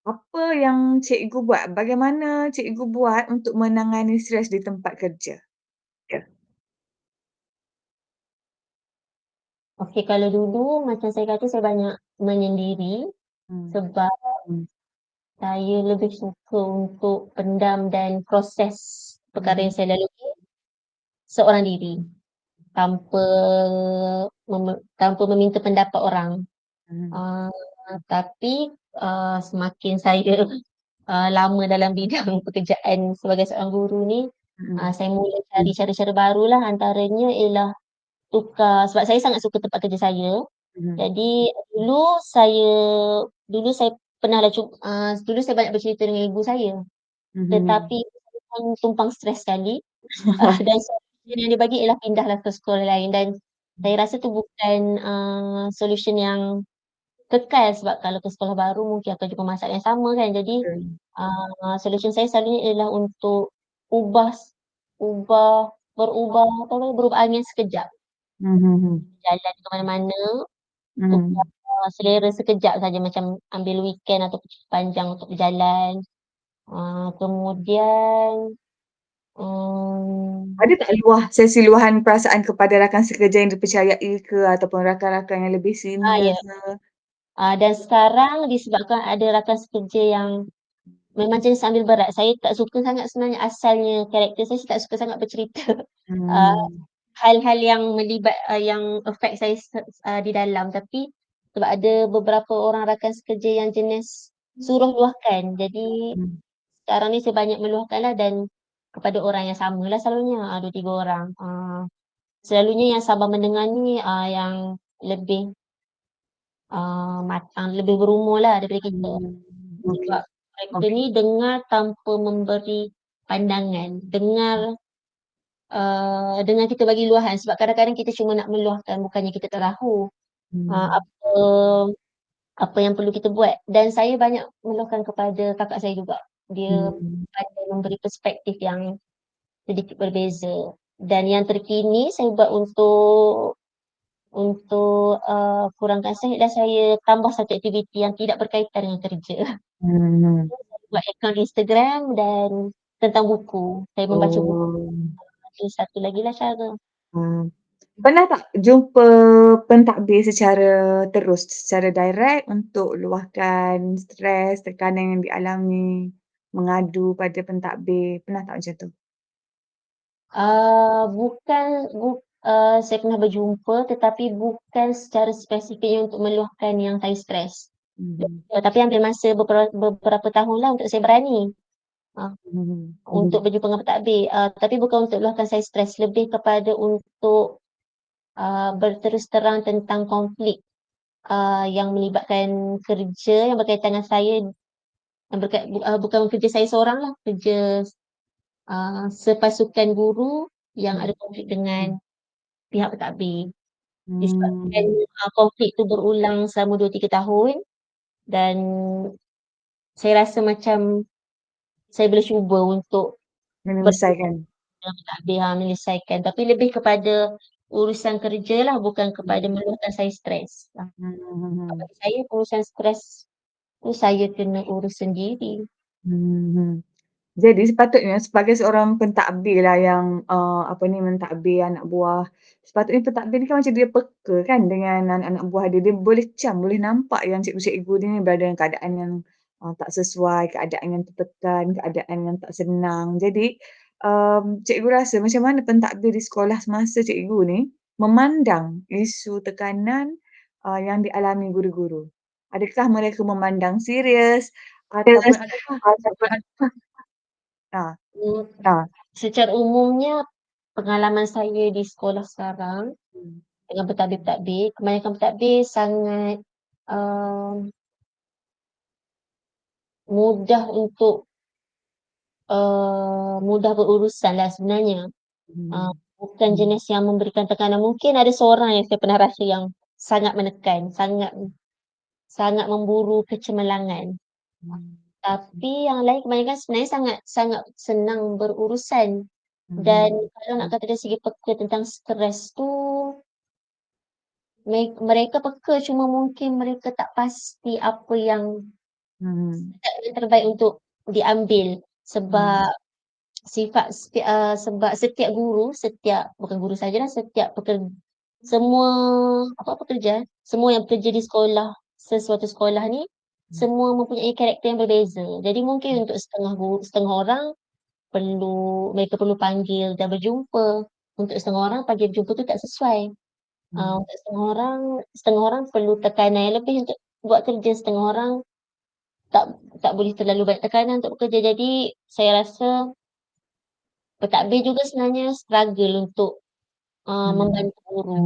Speaker 1: apa yang cikgu buat? Bagaimana cikgu buat untuk menangani stres di tempat kerja? Ya.
Speaker 2: Okey, kalau dulu macam saya kata saya banyak menyendiri
Speaker 1: Hmm.
Speaker 2: sebab saya lebih suka untuk pendam dan proses perkara
Speaker 1: Mhm.
Speaker 2: yang saya lalui seorang diri tanpa tanpa meminta pendapat orang.
Speaker 1: Mhm.
Speaker 2: Uh, tapi semakin saya lama dalam bidang pekerjaan sebagai seorang guru ni,
Speaker 1: Mhm.
Speaker 2: saya mula cari cara-cara barulah antaranya ialah tukar sebab saya sangat suka tempat kerja saya.
Speaker 1: Mhm.
Speaker 2: Jadi dulu saya pernahlah dulu saya banyak bercerita dengan ibu saya,
Speaker 1: Mhm.
Speaker 2: tetapi kan tumpang stres sekali, dan solution yang dia bagi ialah pindahlah ke sekolah lain dan saya rasa tu bukan, solution yang kekal sebab kalau ke sekolah baru mungkin akan jumpa masalah yang sama kan. Jadi,
Speaker 1: Betul.
Speaker 2: solution saya selalunya ialah untuk ubah ubah berubah apa namanya, berubah angin sekejap,
Speaker 1: Mhm.
Speaker 2: jalan ke mana-mana, tukar,
Speaker 1: Mhm.
Speaker 2: selera sekejap saja macam ambil weekend atau cuti panjang untuk berjalan. Kemudian, mmm,
Speaker 1: Ada tak sesi luahan perasaan kepada rakan sekerja yang dipercayai ke ataupun rakan-rakan yang lebih senior
Speaker 2: ya,
Speaker 1: ke?
Speaker 2: dan sekarang disebabkan ada rakan sekerja yang memang jenis ambil berat, saya tak suka sangat sebenarnya asalnya karakter saya tak suka sangat bercerita, eee,
Speaker 1: Hmm.
Speaker 2: hal-hal yang yang affect saya di dalam. Tapi sebab ada beberapa orang rakan sekerja yang jenis suruh luahkan, jadi
Speaker 1: Hmm.
Speaker 2: sekarang ni saya banyak meluahkanlah dan kepada orang yang samalah selalunya, 2, 3 orang. Selalunya yang sabar mendengar ni, yang lebih, matang, lebih berumurlah daripada kita.
Speaker 1: Hmm.
Speaker 2: Sebab
Speaker 1: Okey.
Speaker 2: mereka
Speaker 1: Okey.
Speaker 2: ni dengar tanpa memberi pandangan, dengar, dengan kita bagi luahan sebab kadang-kadang kita cuma nak meluahkan bukannya kita tak tahu,
Speaker 1: Hmm.
Speaker 2: apa apa yang perlu kita buat dan saya banyak meluahkan kepada kakak saya juga. Dia
Speaker 1: Hmm.
Speaker 2: pandai memberi perspektif yang sedikit berbeza dan yang terkini saya buat untuk, kurangkan stres dan saya tambah satu aktiviti yang tidak berkaitan dengan kerja.
Speaker 1: Hmm.
Speaker 2: Saya buat akaun Instagram dan tentang buku, saya membaca buku.
Speaker 1: Oh.
Speaker 2: Itu satu lagilah cara.
Speaker 1: Hmm. Pernah tak jumpa pentadbir secara terus, secara direct untuk luahkan stres, tekanan yang dialami, mengadu pada pentadbir, pernah tak macam tu?
Speaker 2: Bukan Saya pernah berjumpa tetapi bukan secara spesifiknya untuk meluahkan yang saya stres.
Speaker 1: Mhm.
Speaker 2: Tapi ambil masa beberapa tahunlah untuk saya berani, uh,
Speaker 1: Mhm.
Speaker 2: untuk berjumpa dengan pentadbir. Tapi bukan untuk luahkan saya stres, lebih kepada untuk berterus terang tentang konflik yang melibatkan kerja yang berkaitan dengan saya, yang bukan kerja saya seorang lah, kerja sepasukan guru yang ada konflik dengan pihak pentadbir. Disebabkan
Speaker 1: Mmm,
Speaker 2: konflik tu berulang selama 2-3 tahun dan saya rasa macam saya boleh cuba untuk
Speaker 1: menyelesaikan.
Speaker 2: dengan pentadbir, menyelesaikan. Tapi lebih kepada urusan kerja lah, bukan kepada
Speaker 1: Mhm.
Speaker 2: meluahkan saya stres.
Speaker 1: Mhm.
Speaker 2: Bagi saya urusan stres tu saya kena urus sendiri.
Speaker 1: Mhm. Jadi sepatutnya sebagai seorang pentadbir lah yang, apa ni, mentadbir anak buah, sepatutnya pentadbir ni kan macam dia peka kan dengan anak-anak buah dia. Dia boleh cam, boleh nampak yang cikgu-cikgu ni berada dalam keadaan yang, tak sesuai, keadaan yang tertekan, keadaan yang tak senang. Jadi, cikgu rasa macam mana pentadbir di sekolah semasa cikgu ni memandang isu tekanan, yang dialami guru-guru? Adakah mereka memandang serius ataupun
Speaker 2: Yes.
Speaker 1: adakah ah,
Speaker 2: Hmm, secara umumnya pengalaman saya di sekolah sekarang
Speaker 1: hmm.
Speaker 2: dengan pentadbir-pentadbir, kebanyakan pentadbir sangat um, mudah untuk mudah berurusan lah sebenarnya.
Speaker 1: Mhm,
Speaker 2: Bukan jenis yang memberikan tekanan. Mungkin ada seorang yang saya pernah rasa yang sangat menekan, sangat sangat memburu kecemerlangan.
Speaker 1: mmm,
Speaker 2: Tapi yang lain kebanyakan sebenarnya sangat sangat senang berurusan. Dan
Speaker 1: mhm,
Speaker 2: kalau nak kata dari segi peka tentang stres tu, mereka peka, cuma mungkin mereka tak pasti apa yang
Speaker 1: mhm,
Speaker 2: yang terbaik untuk diambil.
Speaker 1: mhm,
Speaker 2: Sebab sebab setiap guru, bukan guru sajalah, setiap semua apa pekerja, semua yang bekerja di sesuatu sekolah ni,
Speaker 1: mhm,
Speaker 2: semua mempunyai karakter yang berbeza. Jadi mungkin untuk setengah orang mereka perlu panggil dan berjumpa. Untuk setengah orang panggil berjumpa tu tak sesuai.
Speaker 1: mhm,
Speaker 2: Untuk setengah orang perlu tekanan yang lebih untuk buat kerja, setengah orang tak tak boleh terlalu banyak tekanan untuk bekerja. Jadi saya rasa pentadbir juga sebenarnya struggle untuk
Speaker 1: mhm,
Speaker 2: membantu guru.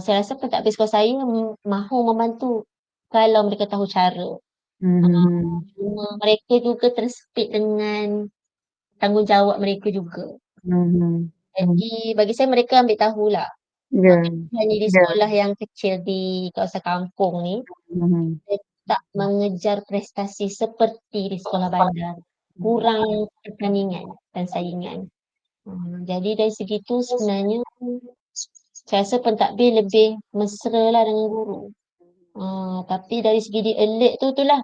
Speaker 2: Saya rasa pentadbir sekolah saya mahu membantu kalau mereka tahu cara.
Speaker 1: mhm,
Speaker 2: Cuma mereka juga tersepit dengan tanggungjawab mereka juga.
Speaker 1: mhm,
Speaker 2: Jadi bagi saya mereka ambil tahulah,
Speaker 1: iya,
Speaker 2: hanya di sekolah yang kecil di kawasan kampung ni,
Speaker 1: mhm,
Speaker 2: dia tak mengejar prestasi seperti di sekolah bandar. Kurang pertandingan dan saingan. Jadi dari segi tu sebenarnya saya rasa pentadbir lebih mesra lah dengan guru. Tapi dari segi dia alert itulah.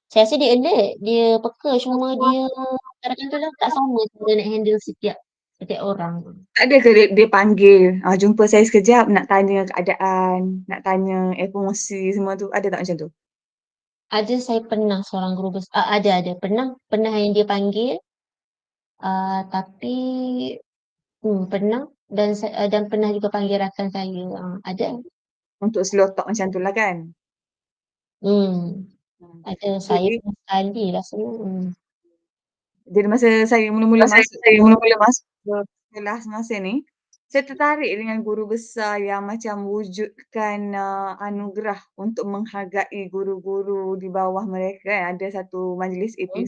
Speaker 2: Saya rasa dia alert, dia peka, cuma dia kadang-kadang tu lah tak sama cara nak handle setiap setiap orang.
Speaker 1: tak ada ke dia panggil, "Jumpa saya sekejap nak tanya keadaan, nak tanya emosi semua tu." Ada tak macam tu?
Speaker 2: Ada, saya pernah seorang guru ada, pernah pernah yang dia panggil, tapi pernah dan pernah juga panggil rakan saya, ada.
Speaker 1: Untuk slow talk macam tu lah kan?
Speaker 2: Hmm,
Speaker 1: Hmm.
Speaker 2: ada, saya
Speaker 1: Jadi
Speaker 2: pernah sekali rasanya,
Speaker 1: jadi masa saya mula-mula
Speaker 2: Masa
Speaker 1: masuk
Speaker 2: saya mula-mula masuk
Speaker 1: ke kelas semasa ni, saya tertarik dengan guru besar yang macam wujudkan, anugerah untuk menghargai guru-guru di bawah mereka kan. Ada satu majlis
Speaker 2: hmm,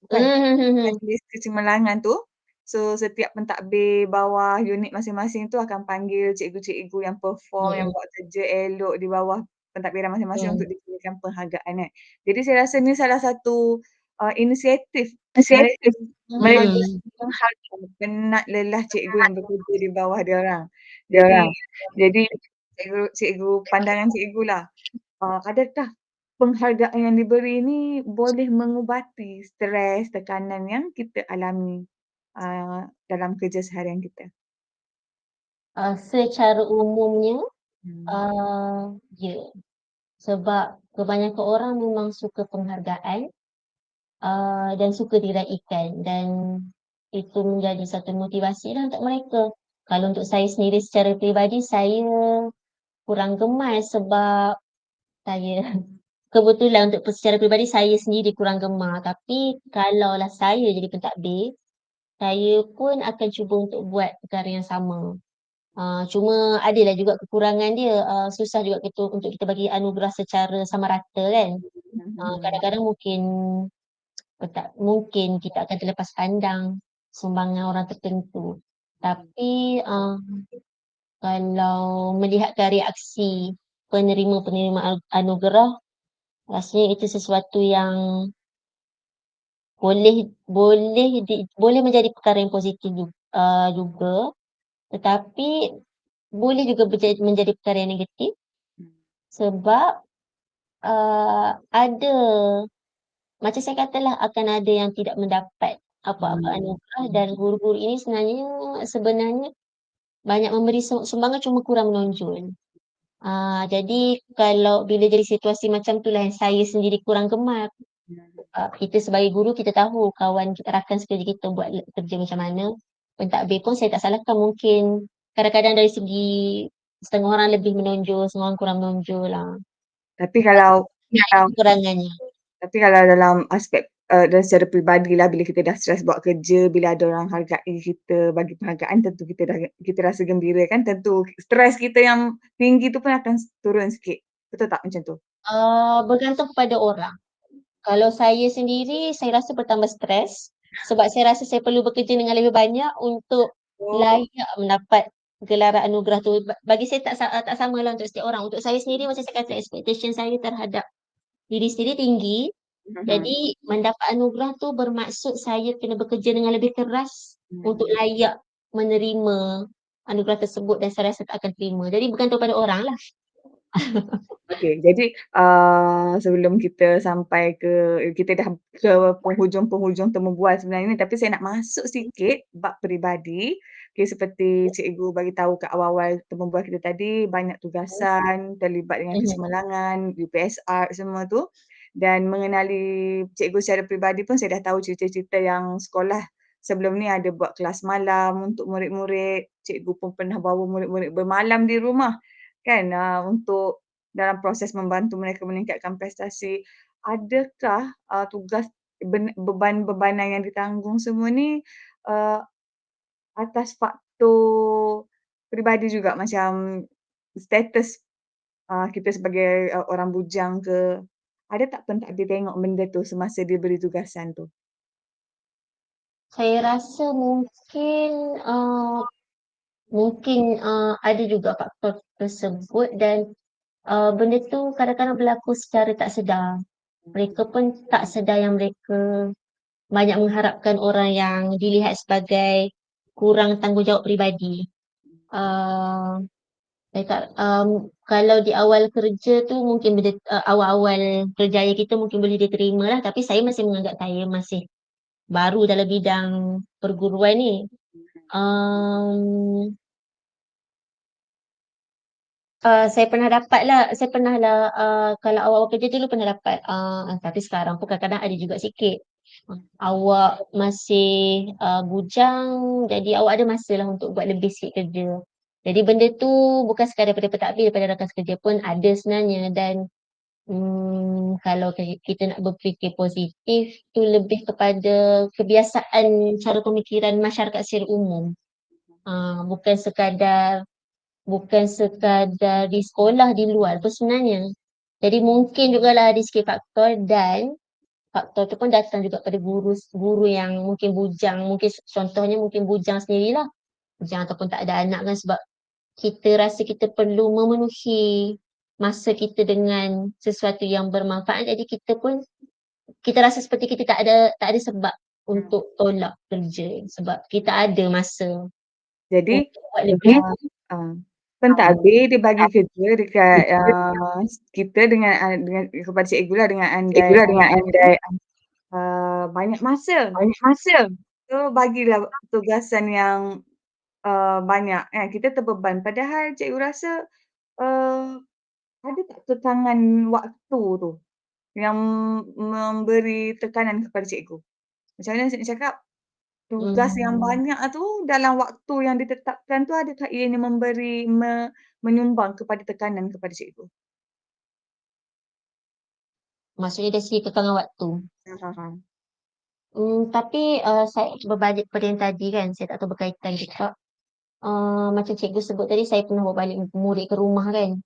Speaker 1: bukan,
Speaker 2: hmm.
Speaker 1: majlis kecemerlangan tu. So, setiap pentadbir bawah unit masing-masing tu akan panggil cikgu-cikgu yang perform, yang
Speaker 2: Mm,
Speaker 1: buat kerja elok di bawah pentadbiran masing-masing untuk
Speaker 2: mm.
Speaker 1: diberikan penghargaan kan. Jadi saya rasa ni salah satu, inisiatif mereka
Speaker 2: Inisiatif
Speaker 1: mereka
Speaker 2: hmm.
Speaker 1: menghargai penat lelah cikgu yang bekerja di bawah dia orang.
Speaker 2: Dia
Speaker 1: Jadi
Speaker 2: orang. Jadi
Speaker 1: cikgu cikgu pandangan cikgulah, adakah penghargaan yang diberi ni boleh mengubati stres, tekanan yang kita alami, dalam kerja seharian kita?
Speaker 2: Secara umumnya,
Speaker 1: Hmm,
Speaker 2: uh, ya, sebab kebanyakan orang memang suka penghargaan, dan suka diraikan dan itu menjadi satu motivasi lah untuk mereka. kalau untuk saya sendiri secara peribadi, saya kurang gemar sebab saya kebetulan untuk secara peribadi saya sendiri kurang gemar. Tapi kalaulah saya jadi pentadbir, saya pun akan cuba untuk buat perkara yang sama. Cuma adalah juga kekurangan dia, susah juga kita untuk kita bagi anugerah secara sama rata kan.
Speaker 1: Mhm.
Speaker 2: Kadang-kadang mungkin kita akan terlepas pandang sumbangan orang tertentu. Tapi, kalau melihatkan reaksi penerima-penerima anugerah, rasanya itu sesuatu yang boleh boleh menjadi perkara yang positif juga, tetapi boleh juga menjadi perkara yang negatif sebab, ada macam saya katalah akan ada yang tidak mendapat apa-apa
Speaker 1: Hmm.
Speaker 2: anugerah dan guru-guru ini sebenarnya banyak memberi sumbangan cuma kurang menonjol. Jadi kalau bila jadi situasi macam itulah yang saya sendiri kurang gemar. Kita sebagai guru kita tahu kawan kita, rakan sekerja kita buat kerja macam mana. Pentadbir pun saya tak salahkan mungkin kadang-kadang dari segi setengah orang lebih menonjol, setengah orang kurang menonjol lah.
Speaker 1: Tapi kalau
Speaker 2: Itu kekurangannya.
Speaker 1: Tapi kalau dalam aspek, dan secara peribadilah bila kita dah stres buat kerja, bila ada orang hargai kita, bagi penghargaan tentu kita rasa gembira kan, tentu stres kita yang tinggi tu pun akan turun sikit. Betul tak macam tu?
Speaker 2: Bergantung kepada orang. Kalau saya sendiri, saya rasa bertambah stres sebab saya rasa saya perlu bekerja dengan lebih banyak untuk
Speaker 1: Oh.
Speaker 2: layak mendapat gelaran anugerah tu. Bagi saya tak samalah untuk setiap orang. Untuk saya sendiri macam saya kata expectation saya terhadap diri sendiri tinggi.
Speaker 1: Mhm.
Speaker 2: Jadi mendapat anugerah tu bermaksud saya kena bekerja dengan lebih keras untuk
Speaker 1: Mhm.
Speaker 2: layak menerima anugerah tersebut dan saya rasa tak akan terima. Jadi bergantung pada orang lah.
Speaker 1: Okey, jadi, sebelum kita sampai kita dah ke penghujung-penghujung temu bual sebenarnya ni, tapi saya nak masuk sikit bab peribadi. Okey, seperti cikgu bagi tahu kat awal-awal temu bual kita tadi, banyak tugasan, terlibat dengan
Speaker 2: Mhm.
Speaker 1: kecemerlangan, UPSR semua tu. Dan mengenali cikgu secara peribadi pun saya dah tahu cerita-cerita yang sekolah sebelum ni ada buat kelas malam untuk murid-murid, cikgu pun pernah bawa murid-murid bermalam di rumah kan, untuk dalam proses membantu mereka meningkatkan prestasi. Adakah, tugas beban-bebanan yang ditanggung semua ni, eee, atas faktor peribadi juga macam status, kita sebagai, orang bujang ke, ada tak pentadbir tengok benda tu semasa dia beri tugasan tu?
Speaker 2: Saya rasa ada juga faktor tersebut dan, benda tu kadang-kadang berlaku secara tak sedar. Mereka pun tak sedar yang mereka banyak mengharapkan orang yang dilihat sebagai kurang tanggungjawab peribadi. Uh, Kalau di awal kerja tu mungkin awal-awal kerjaya kita mungkin boleh diterima lah, tapi saya masih menganggap saya masih baru dalam bidang perguruan ni. Um, saya pernahlah, kalau awal-awal kerja dulu pernah dapat, tapi sekarang pun kadang-kadang ada juga sikit. Awak masih, bujang, jadi awak ada masalah untuk buat lebih sikit kerja. Jadi benda tu bukan sekadar daripada pentadbir, daripada rakan sekerja pun ada sebenarnya dan, kalau kita nak berfikir positif tu lebih kepada kebiasaan cara pemikiran masyarakat secara umum. Bukan sekadar di sekolah, di luar pun sebenarnya. Jadi mungkin jugalah ada sikit faktor dan faktor tu pun datang juga pada guru yang mungkin bujang, mungkin contohnya mungkin bujang sendirilah, bujang ataupun tak ada anak kan sebab kita rasa kita perlu memenuhi masa kita dengan sesuatu yang bermanfaat, jadi kita rasa seperti kita tak ada sebab
Speaker 1: Hmm.
Speaker 2: untuk tolak kerja sebab kita ada masa
Speaker 1: Jadi,
Speaker 2: untuk buat lebih.
Speaker 1: uh, pentadbir dia bagi kerja dekat, kita dengan kepada cikgu lah dengan andai, banyak masa. So, bagilah tugasan yang, banyak kan, kita terbeban. Padahal cikgu rasa, eee, ada tak kekangan waktu tu yang memberi tekanan kepada cikgu? Macam mana saya nak cakap, tugas yang
Speaker 2: Mmm,
Speaker 1: banyak tu dalam waktu yang ditetapkan tu adakah ianya menyumbang kepada tekanan kepada cikgu?
Speaker 2: maksudnya dari segi kekangan waktu.
Speaker 1: Faham.
Speaker 2: Tapi, saya berbalik pada yang tadi kan, saya tak tahu berkaitan ke tak. Macam cikgu sebut tadi saya pernah bawa balik murid ke rumah kan,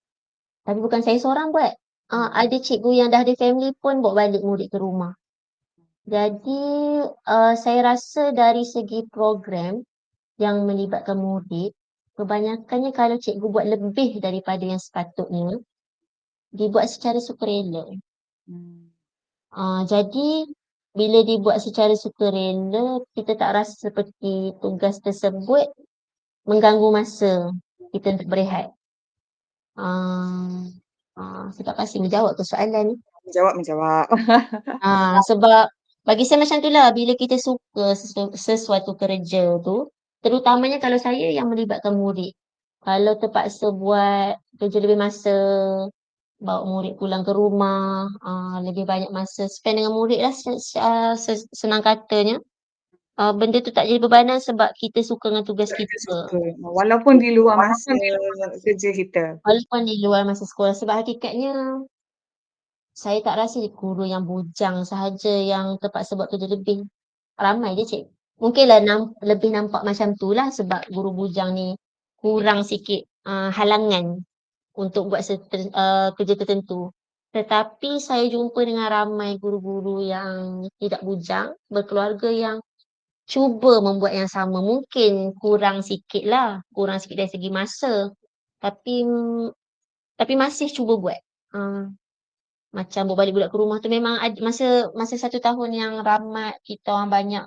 Speaker 2: tapi bukan saya seorang buat. Ada cikgu yang dah ada family pun bawa balik murid ke rumah. Jadi, saya rasa dari segi program yang melibatkan murid, kebanyakannya kalau cikgu buat lebih daripada yang sepatutnya, dibuat secara sukarela.
Speaker 1: Hmm.
Speaker 2: Jadi bila dibuat secara sukarela, kita tak rasa seperti tugas tersebut mengganggu masa kita untuk berehat. Ah, saya tak pasti menjawab ke soalan ni.
Speaker 1: Menjawab menjawab.
Speaker 2: Sebab bagi saya macam tu lah, bila kita suka sesuatu kerja tu, terutamanya kalau saya yang melibatkan murid. Kalau terpaksa buat kerja lebih masa, bawa murid pulang ke rumah, lebih banyak masa spend dengan murid lah senang katanya. Benda tu tak jadi bebanan sebab kita suka dengan tugas
Speaker 1: Kita
Speaker 2: kita.
Speaker 1: suka, walaupun di luar masa kerja kita.
Speaker 2: Walaupun di luar masa sekolah sebab hakikatnya saya tak rasa guru yang bujang sahaja yang terpaksa buat kerja lebih. Ramai je mungkinlah lebih nampak macam tu lah sebab guru bujang ni kurang sikit, halangan untuk buat kerja tertentu. Tetapi saya jumpa dengan ramai guru-guru yang tidak bujang, berkeluarga yang cuba membuat yang sama. Mungkin kurang sikit lah, kurang sikit dari segi masa. Tapi masih cuba buat. Uh, Macam bawa balik budak ke rumah tu memang masa masa 1 tahun yang ramai kita orang banyak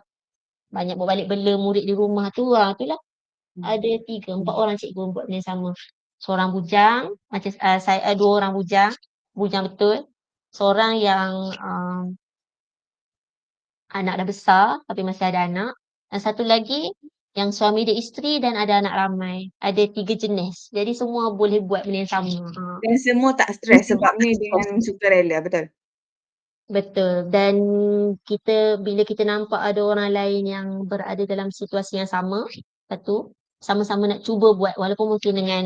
Speaker 2: banyak bawa balik bela murid di rumah tu, itulah ada 3, 4 orang cikgu buat benda yang sama. Seorang bujang, macam saya 2 orang bujang, bujang betul. Seorang yang anak dah besar tapi masih ada anak. Dan satu lagi yang suami dia isteri dan ada anak ramai. Ada 3 jenis. Jadi semua boleh buat benda yang sama.
Speaker 1: Dan semua tak stres sebab ni dengan sukarela, betul?
Speaker 2: Betul. Dan bila kita nampak ada orang lain yang berada dalam situasi yang sama, satu, sama-sama nak cuba buat walaupun mungkin dengan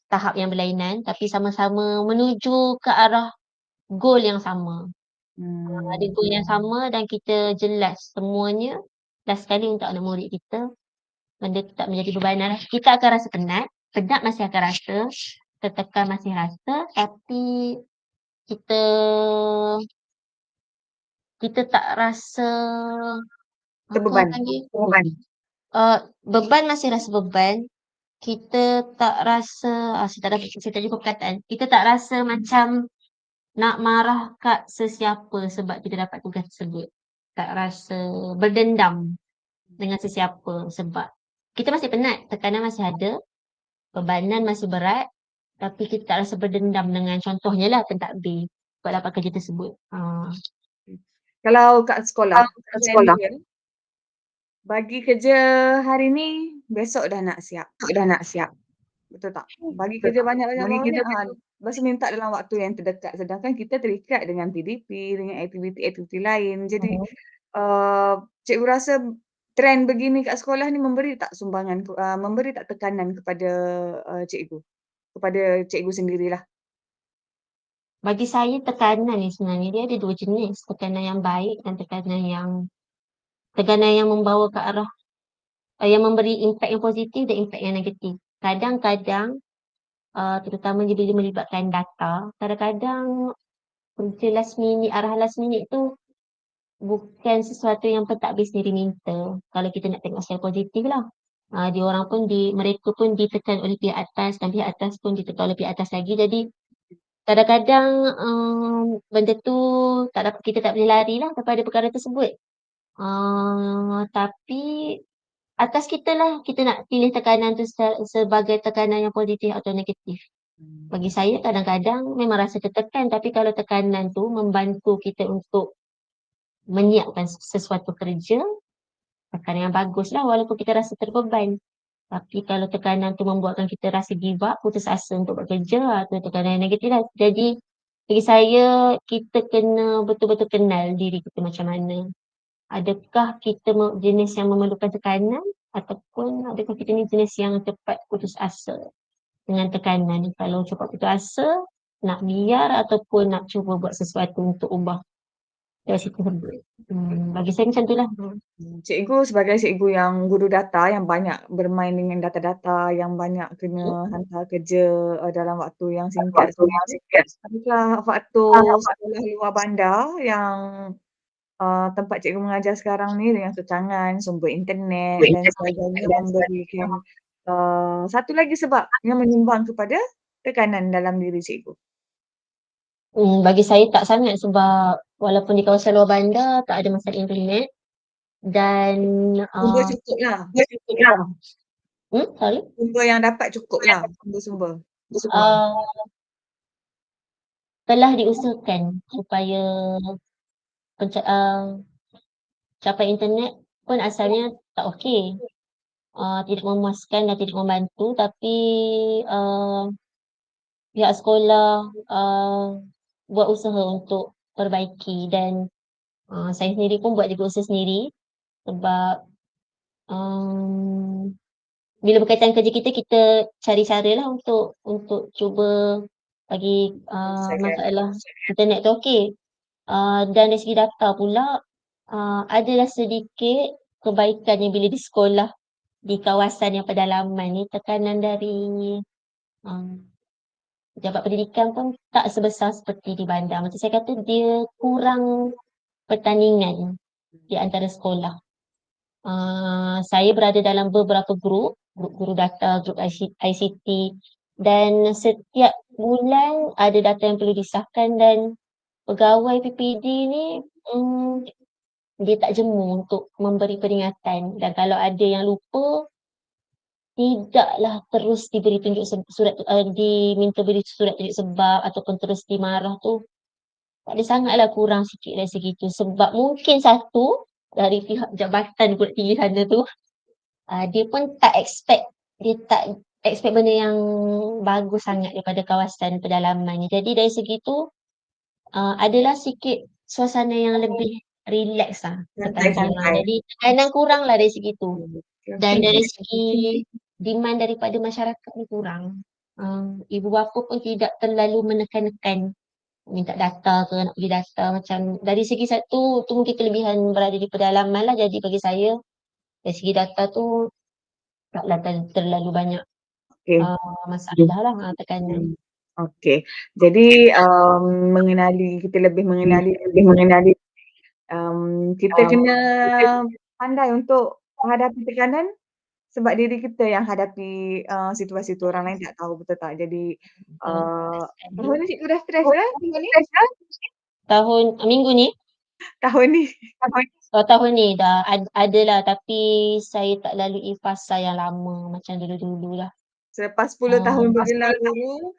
Speaker 2: tahap yang berlainan, tapi sama-sama menuju ke arah goal yang sama. Ada
Speaker 1: Hmm.
Speaker 2: goal yang sama dan kita jelas semuanya last sekali untuk anak murid kita, benda tu tak menjadi bebanan lah. Kita akan rasa penat masih akan rasa, tertekan masih rasa, tapi kita kita tak rasa apa orang
Speaker 1: Terbeban.
Speaker 2: panggil? Beban masih rasa beban. Kita tak rasa, saya tak jumpa perkataan. Kita tak rasa macam nak marah kat sesiapa sebab kita dapat tugas tersebut. Tak rasa berdendam dengan sesiapa sebab kita masih penat, tekanan masih ada, bebanan masih berat, tapi kita tak rasa berdendam dengan contohnya lah pentadbir buat dapat kerja tersebut.
Speaker 1: Kalau kat sekolah, Kak
Speaker 2: Sekolah.
Speaker 1: Shandy bagi kerja hari ni, besok dah nak siap, betul tak? Bagi kerja banyak-banyak, lepas tu minta dalam waktu yang terdekat, sedangkan kita terikat dengan PDP, dengan aktiviti-aktiviti lain. Jadi, cikgu rasa trend begini kat sekolah ni memberi tak tekanan kepada, cikgu? Kepada cikgu sendirilah?
Speaker 2: Bagi saya tekanan ni sebenarnya dia ada 2 jenis, tekanan yang baik dan tekanan yang membawa ke arah yang memberi impak yang positif dan impak yang negatif. Kadang-kadang, terutamanya bila melibatkan data, kadang-kadang kerja last minute, arahan last minute tu bukan sesuatu yang pentadbir sendiri minta, kalau kita nak tengok secara positif lah. Mereka pun ditekan oleh pihak atas dan pihak atas pun ditekan oleh pihak atas lagi. Jadi kadang-kadang, benda tu kita tak boleh lari lah daripada perkara tersebut. Tapi atas kita lah, kita nak pilih tekanan tu sebagai tekanan yang positif atau negatif. Bagi saya kadang-kadang memang rasa tertekan, tapi kalau tekanan tu membantu kita untuk menyiapkan sesuatu kerja, tekanan yang bagus lah walaupun kita rasa terbeban. Tapi kalau tekanan tu membuatkan kita rasa give up, putus asa untuk bekerja, tu tekanan yang negatif lah. Jadi bagi saya, kita kena betul-betul kenal diri kita macam mana. Adakah kita jenis yang memerlukan tekanan ataupun adakah kita ni jenis yang cepat putus asa dengan tekanan? Kalau cepat putus asa, nak biar ataupun nak cuba buat sesuatu untuk ubah situasi tersebut. Bagi saya macam tu lah.
Speaker 1: Cikgu sebagai cikgu yang guru data yang banyak bermain dengan data-data, yang banyak kena hantar kerja, dalam waktu yang singkat sebenarnya. Adakah faktor sekolah luar bandar yang, tempat cikgu mengajar sekarang ni dengan kekangan sumber internet dan sebagainya memberikan, satu lagi sebab yang menyumbang kepada tekanan dalam diri cikgu?
Speaker 2: Bagi saya tak sangat sebab walaupun di kawasan luar bandar tak ada masalah internet dan
Speaker 1: Sumber cukuplah,
Speaker 2: sorry?
Speaker 1: sumber yang dapat cukuplah, sumber-sumber.
Speaker 2: Uh, Telah diusahakan supaya capai internet pun asalnya tak okey. Tidak memuaskan dan tidak membantu tapi pihak sekolah buat usaha untuk perbaiki dan saya sendiri pun buat juga usaha sendiri sebab bila berkaitan kerja kita, kita cari cara lah untuk cuba bagi masalah internet tu okey. Dan dari segi data pula, adalah sedikit kebaikannya bila di sekolah di kawasan yang pedalaman ni tekanan dari pejabat pendidikan pun tak sebesar seperti di bandar. Macam saya kata dia kurang pertandingan di antara sekolah. Saya berada dalam beberapa grup guru data, grup ICT dan setiap bulan ada data yang perlu disahkan dan pegawai PPD ni dia tak jemu untuk memberi peringatan dan kalau ada yang lupa tidaklah terus diberi tunjuk surat diminta beri surat tunjuk sebab ataupun terus dimarah tu tak ada sangatlah kurang sikit dari segitu sebab mungkin satu dari pihak jabatan buat tinggi sana tu dia pun tak expect benda yang bagus sangat daripada kawasan pedalaman ni. Jadi dari segitu adalah sikit suasana yang lebih relax lah sekarang. Jadi tekanan kurang lah dari segitu. Dan dari segi demand daripada masyarakat ni kurang. Ibu bapa pun tidak terlalu menekan-nekan minta data ke nak beli data macam dari segi satu tu mungkin kelebihan berada di pedalaman lah jadi bagi saya dari segi data tu taklah terlalu banyak
Speaker 1: Okey.
Speaker 2: masalah lah tekanan.
Speaker 1: Okey. Jadi, kita lebih mengenali, kita kena pandai untuk menghadapi tekanan sebab diri kita yang hadapi, situasi tu, orang lain tak tahu, betul tak? Jadi, tahun ni cikgu dah stres ke tahun ni?
Speaker 2: Minggu ni?
Speaker 1: Tahun ni?
Speaker 2: Tahun ni dah adalah tapi saya tak lalui fasa yang lama macam dulu-dulu lah.
Speaker 1: Selepas 10 tahun bergelar guru,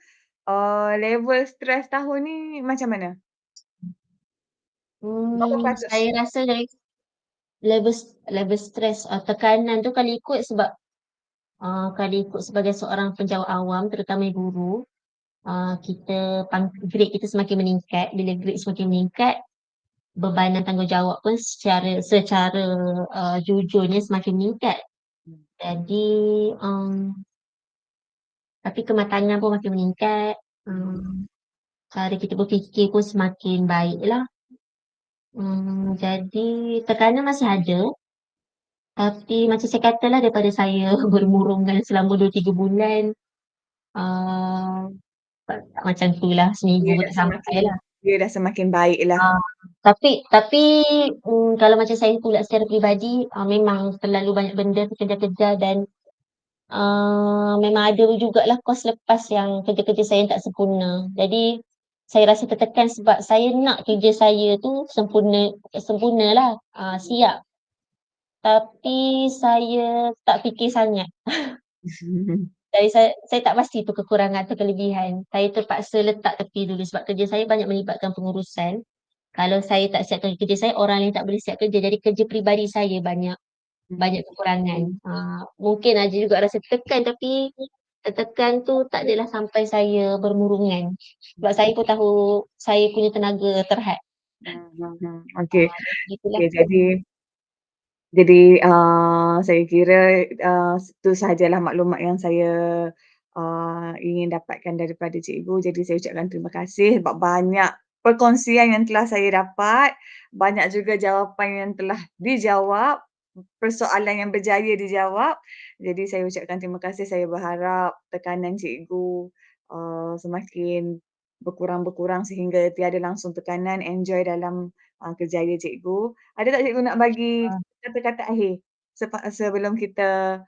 Speaker 1: level stres tahun ni macam mana? Berapa peratus?
Speaker 2: Saya rasa dari level stres tekanan tu kalau ikut sebagai seorang penjawat awam terutama guru kita grade kita semakin meningkat bila grade semakin meningkat bebanan tanggungjawab pun secara jujurnya semakin meningkat. Jadi tapi kematangan pun makin meningkat. Cara kita berfikir pun semakin baik lah. Jadi tekanan masih ada. Tapi macam saya katalah daripada saya bermurungan selama 2-3 bulan. Macam tu lah seminggu pun tak sampai lah.
Speaker 1: Dia dah semakin baik lah.
Speaker 2: Tapi kalau macam saya pula secara peribadi memang terlalu banyak benda kejar-kejar dan memang ada jugalah kos lepas yang kerja-kerja saya yang tak sempurna. Jadi saya rasa tertekan sebab saya nak kerja saya tu sempurna lah, siap. Tapi saya tak fikir sangat. Jadi saya tak pasti tu kekurangan atau kelebihan. Saya terpaksa letak tepi dulu sebab kerja saya banyak melibatkan pengurusan. Kalau saya tak siapkan kerja saya, orang lain tak boleh siap kerja. Jadi kerja peribadi saya banyak kekurangan. Mungkin aja juga rasa tertekan tapi tertekan tu tak adalah sampai saya bermurungan. Sebab saya pun tahu saya punya tenaga terhad.
Speaker 1: Okey.
Speaker 2: Gitulah.
Speaker 1: Okey, jadi Jadi, saya kira, itu sahajalah maklumat yang saya, ingin dapatkan daripada cikgu. Jadi saya ucapkan terima kasih sebab banyak perkongsian yang telah saya dapat, banyak juga jawapan yang telah dijawab, persoalan yang berjaya dijawab. Jadi saya ucapkan terima kasih, saya berharap tekanan cikgu, semakin berkurang-berkurang sehingga tiada langsung tekanan, enjoy dalam, kerjaya cikgu. Ada tak cikgu nak bagi kata-kata akhir sebelum kita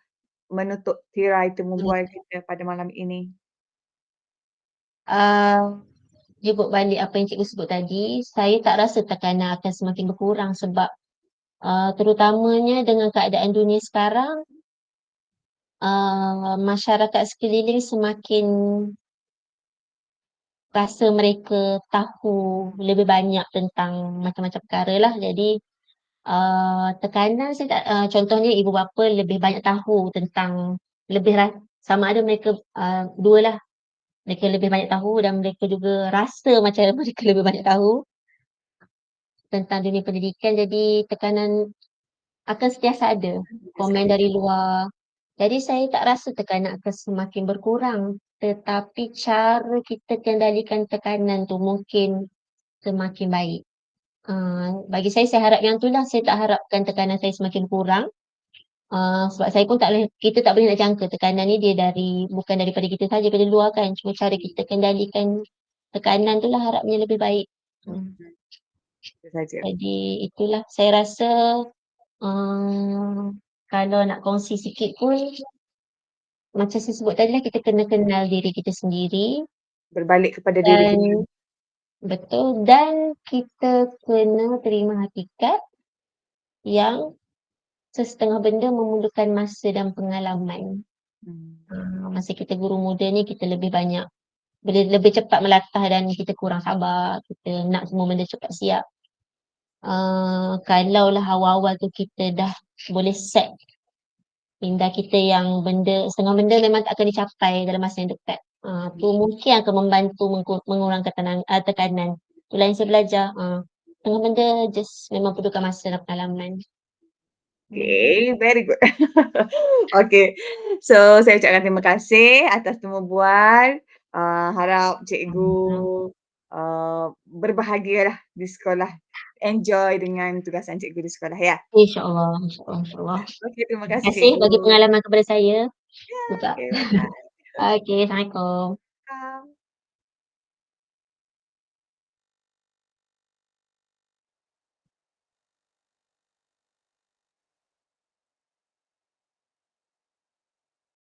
Speaker 1: menutup tirai temu
Speaker 2: Mmm,
Speaker 1: bual kita pada malam ini?
Speaker 2: Jemput balik apa yang cikgu sebut tadi, saya tak rasa tekanan akan semakin berkurang sebab, terutamanya dengan keadaan dunia sekarang, masyarakat sekeliling semakin rasa mereka tahu lebih banyak tentang macam-macam perkara lah. Jadi, tekanan saya tak contohnya ibu bapa lebih banyak tahu tentang lebih sama ada mereka, dua lah, mereka lebih banyak tahu dan mereka juga rasa macam mereka lebih banyak tahu tentang dunia pendidikan. Jadi tekanan akan sentiasa ada, komen dari luar. Jadi saya tak rasa tekanan akan semakin berkurang, tetapi cara kita kendalikan tekanan tu mungkin semakin baik. Bagi saya harap yang tu lah, saya tak harapkan tekanan saya semakin kurang, sebab saya pun tak boleh kita tak boleh nak jangka tekanan ni dia bukan daripada kita saja, daripada luar kan, cuma cara kita kendalikan tekanan tu lah harapnya lebih baik.
Speaker 1: Itu saja.
Speaker 2: Jadi itulah saya rasa, kalau nak kongsi sikit pun macam saya sebut tadi lah, kita kena kenal diri kita sendiri
Speaker 1: Berbalik kepada diri kita.
Speaker 2: dan betul, dan kita kena terima hakikat yang sesetengah benda memerlukan masa dan pengalaman.
Speaker 1: Hmm.
Speaker 2: Masa kita guru muda ni kita lebih banyak boleh lebih cepat melatah dan kita kurang sabar, kita nak semua benda cepat siap. Kalaulah awal-awal tu kita dah boleh set minda kita yang setengah benda memang tak akan dicapai dalam masa yang dekat. Tu mungkin akan membantu mengurangkan tekanan. Itulah yang saya belajar, setengah benda just memang perlukan masa dan pengalaman. Hmm.
Speaker 1: Okay, very good. Okay, so saya ucapkan terima kasih atas temu bual. Harap cikgu, berbahagialah di sekolah. Enjoy dengan tugasan cikgu di sekolah ya.
Speaker 2: InsyaAllah, insyaAllah, insyaAllah.
Speaker 1: Okey, terima
Speaker 2: Terima
Speaker 1: kasih
Speaker 2: kasih
Speaker 1: cikgu.
Speaker 2: bagi pengalaman kepada saya
Speaker 1: Ya,
Speaker 2: juga.
Speaker 1: okey, bye-bye.
Speaker 2: Okey, Assalamualaikum.